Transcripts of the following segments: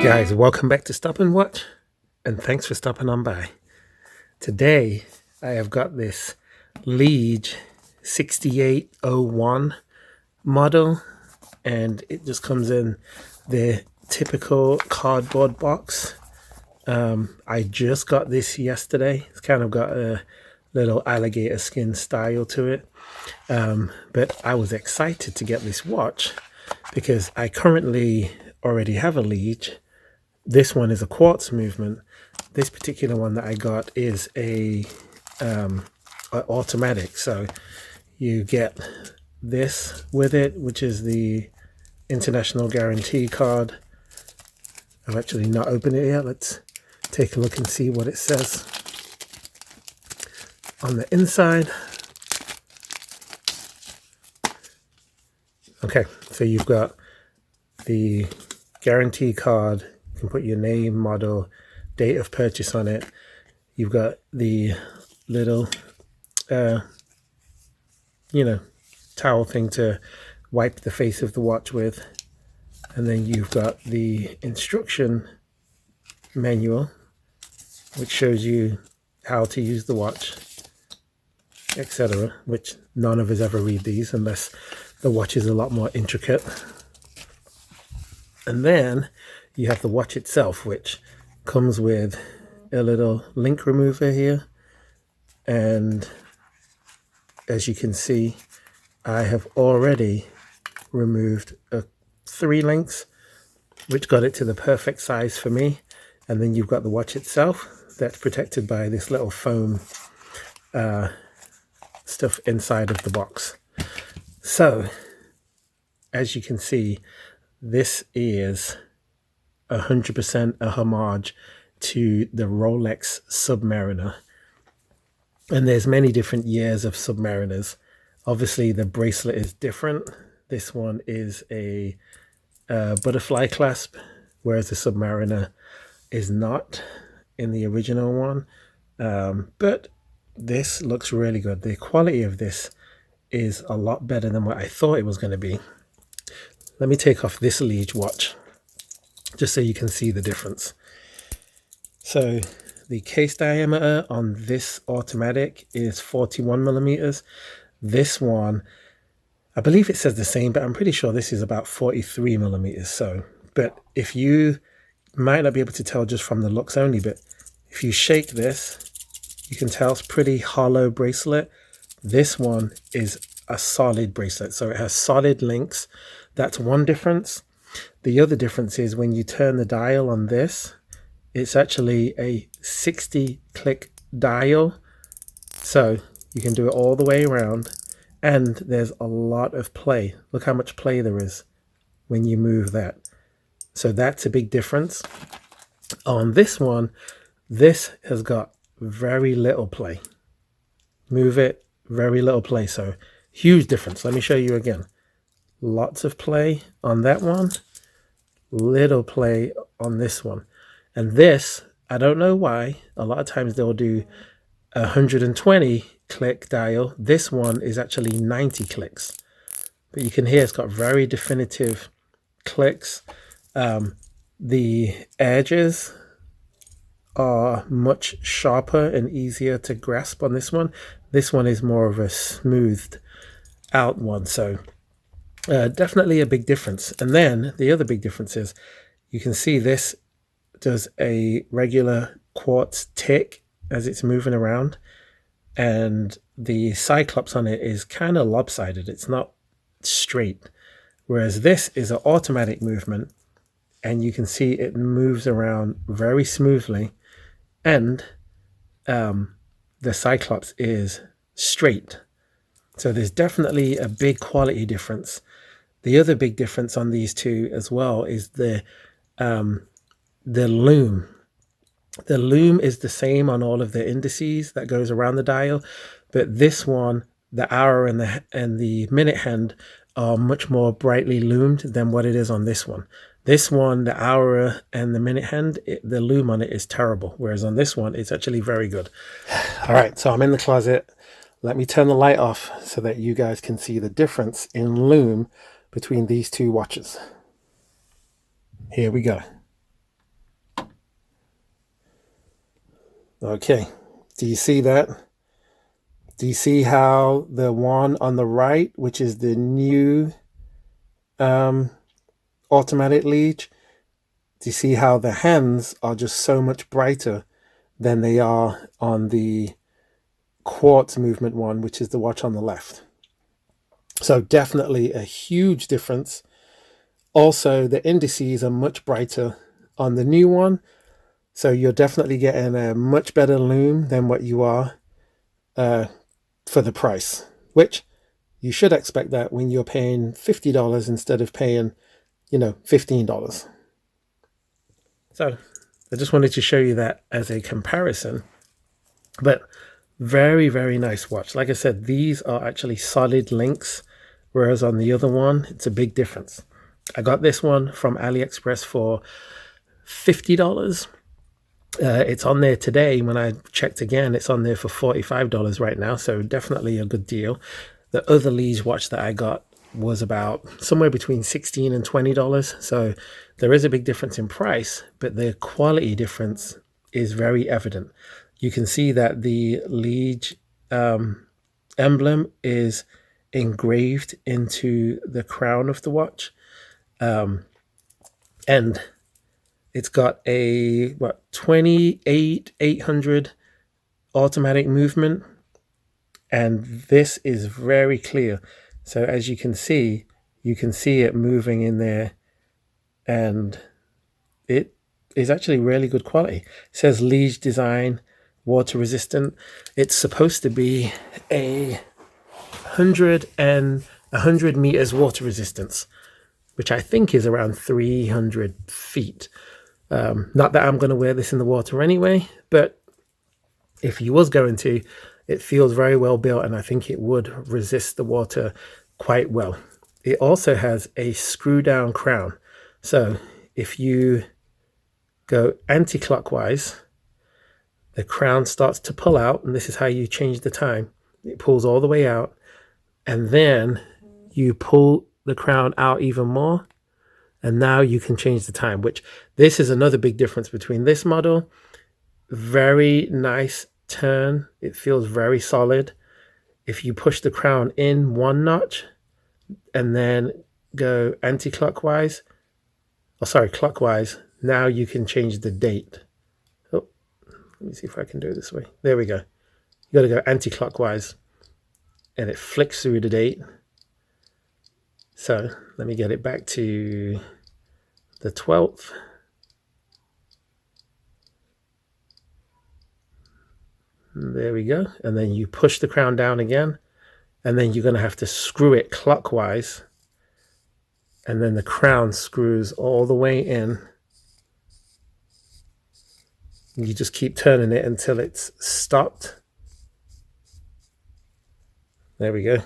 Guys, welcome back to Stop and Watch, and thanks for stopping on by. Today, I have got this Lige 6801 model, and it just comes in the typical cardboard box. I just got this yesterday. It's kind of got a little alligator skin style to it, but I was excited to get this watch because I currently already have a Lige. This one is a quartz movement. This particular one that I got is a automatic, so you get this with it, which is the international guarantee card. I've actually not opened it yet. Let's take a look and see what it says on the inside. Okay, so you've got the guarantee card. You can put your name, model, date of purchase on it. You've got the little towel thing to wipe the face of the watch with, and then you've got the instruction manual, which shows you how to use the watch, etc., which none of us ever read these unless the watch is a lot more intricate. And then you have the watch itself, which comes with a little link remover here, and as you can see, I have already removed 3 links, which got it to the perfect size for me. And then you've got the watch itself that's protected by this little foam stuff inside of the box. So as you can see, this is 100% a homage to the Rolex Submariner. And there's many different years of Submariners. Obviously the bracelet is different. This one is a butterfly clasp, whereas the Submariner is not in the original one. But this looks really good. The quality of this is a lot better than what I thought it was going to be. Let me take off this Lige watch just so you can see the difference. So the case diameter on this automatic is 41 millimeters. This one, I believe it says the same, but I'm pretty sure this is about 43 millimeters. So, but if you might not be able to tell just from the looks only, but if you shake this, you can tell it's pretty hollow bracelet. This one is a solid bracelet, so it has solid links. That's one difference. The other difference is when you turn the dial on this, it's actually a 60 click dial, so you can do it all the way around, and there's a lot of play. Look how much play there is when you move that. So that's a big difference. On this one, this has got very little play. Move it, very little play, so huge difference. Let me show you again. Lots of play on that one, little play on this one. And this, I don't know why, a lot of times they'll do 120 click dial. This one is actually 90 clicks. But you can hear it's got very definitive clicks. The edges are much sharper and easier to grasp on this one. This one is more of a smoothed out one, so definitely a big difference. And then the other big difference is you can see this does a regular quartz tick as it's moving around, and the cyclops on it is kind of lopsided. It's not straight, whereas this is an automatic movement, and you can see it moves around very smoothly, and the cyclops is straight. So there's definitely a big quality difference. The other big difference on these two as well is the loom. The loom is the same on all of the indices that goes around the dial, but this one, the hour and the minute hand are much more brightly loomed than what it is on this one. This one, the hour and the minute hand, the loom on it is terrible, whereas on this one, it's actually very good. All right, so I'm in the closet. Let me turn the light off so that you guys can see the difference in loom between these two watches. Here we go. Okay, do you see that? Do you see how the one on the right, which is the new automatic Lige, do you see how the hands are just so much brighter than they are on the quartz movement one, which is the watch on the left? So definitely a huge difference. Also, the indices are much brighter on the new one. So you're definitely getting a much better lume than what you are for the price, which you should expect that when you're paying $50 instead of paying, $15. So I just wanted to show you that as a comparison. But very, very nice watch. Like I said, these are actually solid links, whereas on the other one, it's a big difference. I got this one from AliExpress for $50. It's on there today. When I checked again, it's on there for $45 right now. So definitely a good deal. The other Lige watch that I got was about somewhere between $16 and $20. So there is a big difference in price, but the quality difference is very evident. You can see that the Lige emblem is engraved into the crown of the watch. And it's got a 28,800 automatic movement, and this is very clear. So as you can see it moving in there, and it is actually really good quality. It says Lige Design water resistant. It's supposed to be a 100 meters water resistance, which I think is around 300 feet. Not that I'm going to wear this in the water anyway, but if you was going to, it feels very well built, and I think it would resist the water quite well. It also has a screw down crown. So if you go anti-clockwise, the crown starts to pull out, and this is how you change the time. It pulls all the way out, and then you pull the crown out even more, and now you can change the time, which this is another big difference between this model. Very nice turn. It feels very solid. If you push the crown in one notch and then go clockwise, now you can change the date. Oh, let me see if I can do it this way. There we go. You got to go anti-clockwise, and it flicks through the date. So let me get it back to the 12th. There we go. And then you push the crown down again, and then you're going to have to screw it clockwise, and then the crown screws all the way in. You just keep turning it until it's stopped. There we go.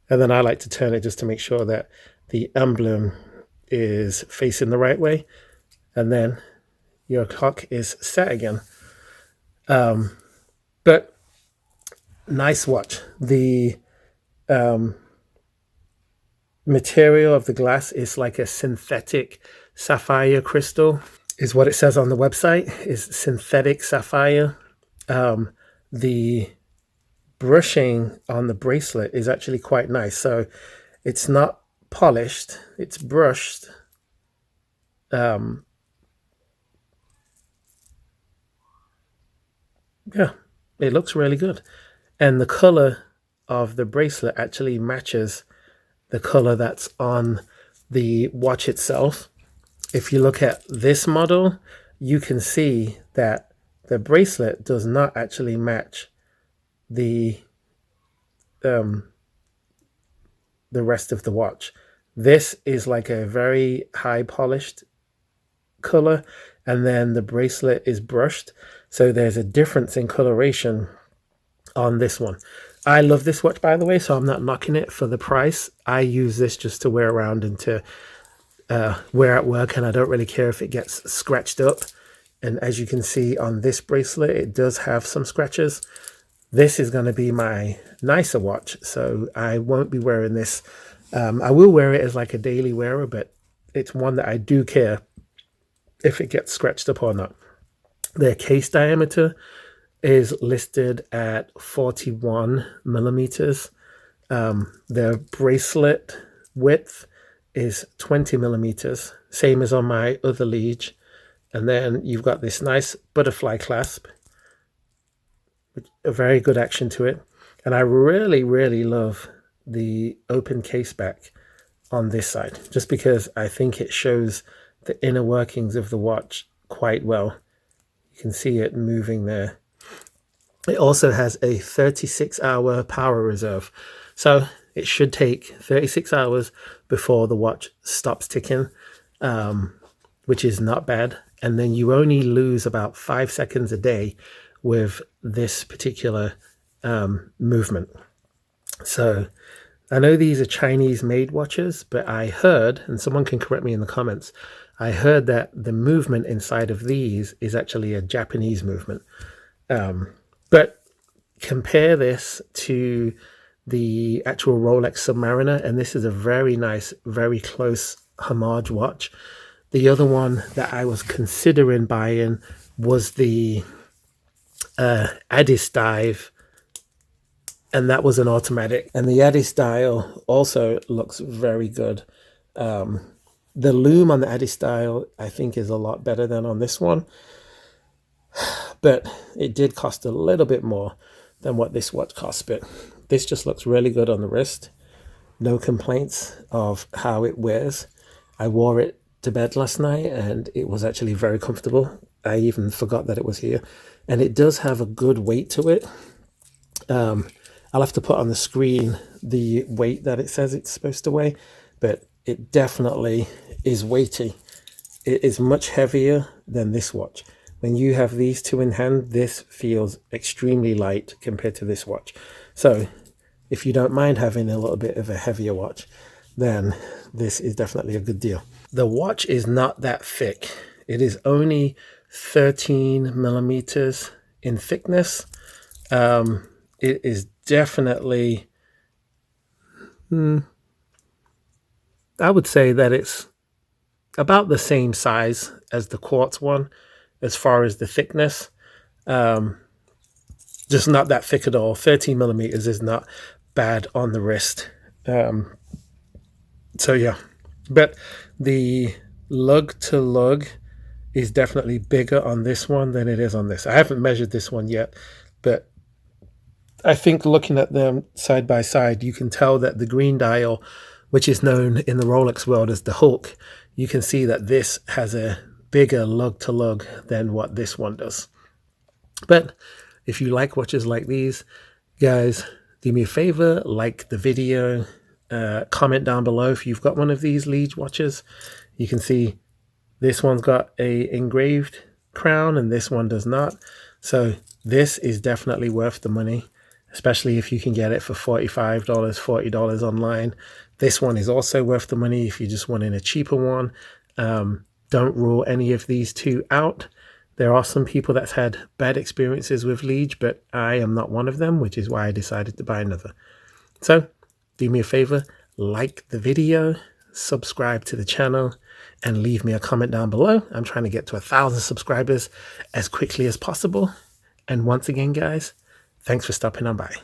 And then I like to turn it just to make sure that the emblem is facing the right way, and then your clock is set again. But nice watch. The material of the glass is like a synthetic sapphire crystal, is what it says on the website, is synthetic sapphire. The brushing on the bracelet is actually quite nice. So it's not polished, it's brushed. Yeah, it looks really good. And the color of the bracelet actually matches the color that's on the watch itself. If you look at this model, you can see that the bracelet does not actually match the rest of the watch. This is like a very high polished color, and then the bracelet is brushed. So there's a difference in coloration on this one. I love this watch, by the way, so I'm not knocking it for the price. I use this just to wear around and to wear at work, and I don't really care if it gets scratched up. And as you can see on this bracelet, it does have some scratches. This is going to be my nicer watch, so I won't be wearing this. I will wear it as like a daily wearer, but it's one that I do care if it gets scratched up or not. The case diameter is listed at 41 millimeters. The bracelet width is 20 millimeters, same as on my other Lige. And then you've got this nice butterfly clasp, a very good action to it. And I really, really love the open case back on this side, just because I think it shows the inner workings of the watch quite well. You can see it moving there. It also has a 36-hour power reserve. So it should take 36 hours before the watch stops ticking, which is not bad. And then you only lose about 5 seconds a day with this particular movement. So I know these are Chinese made watches, but I heard, and someone can correct me in the comments, I heard that the movement inside of these is actually a Japanese movement. But compare this to the actual Rolex Submariner, and this is a very nice, very close homage watch. The other one that I was considering buying was the Addis Dive, and that was an automatic. And the Addis dial also looks very good. The lume on the Addis dial, I think, is a lot better than on this one. But it did cost a little bit more than what this watch cost. But this just looks really good on the wrist. No complaints of how it wears. I wore it to bed last night and it was actually very comfortable. I even forgot that it was here. And it does have a good weight to it. I'll have to put on the screen the weight that it says it's supposed to weigh, but it definitely is weighty. It is much heavier than this watch. When you have these two in hand, this feels extremely light compared to this watch. So if you don't mind having a little bit of a heavier watch, then this is definitely a good deal. The watch is not that thick. It is only 13 millimeters in thickness. It is definitely, I would say that it's about the same size as the quartz one as far as the thickness. Just not that thick at all. 13 millimeters is not bad on the wrist. So yeah, but the lug to lug is definitely bigger on this one than it is on this. I haven't measured this one yet, but I think looking at them side by side, you can tell that the green dial, which is known in the Rolex world as the Hulk, you can see that this has a bigger lug to lug than what this one does. But if you like watches like these, guys, do me a favor, like the video, comment down below if you've got one of these Lige watches. You can see this one's got a engraved crown and this one does not. So this is definitely worth the money, especially if you can get it for $45, $40 online. This one is also worth the money if you just want in a cheaper one. Don't rule any of these two out. There are some people that's had bad experiences with Lige, but I am not one of them, which is why I decided to buy another. So do me a favor, like the video, subscribe to the channel, and leave me a comment down below. I'm trying to get to 1,000 subscribers as quickly as possible. And once again, guys, thanks for stopping on by.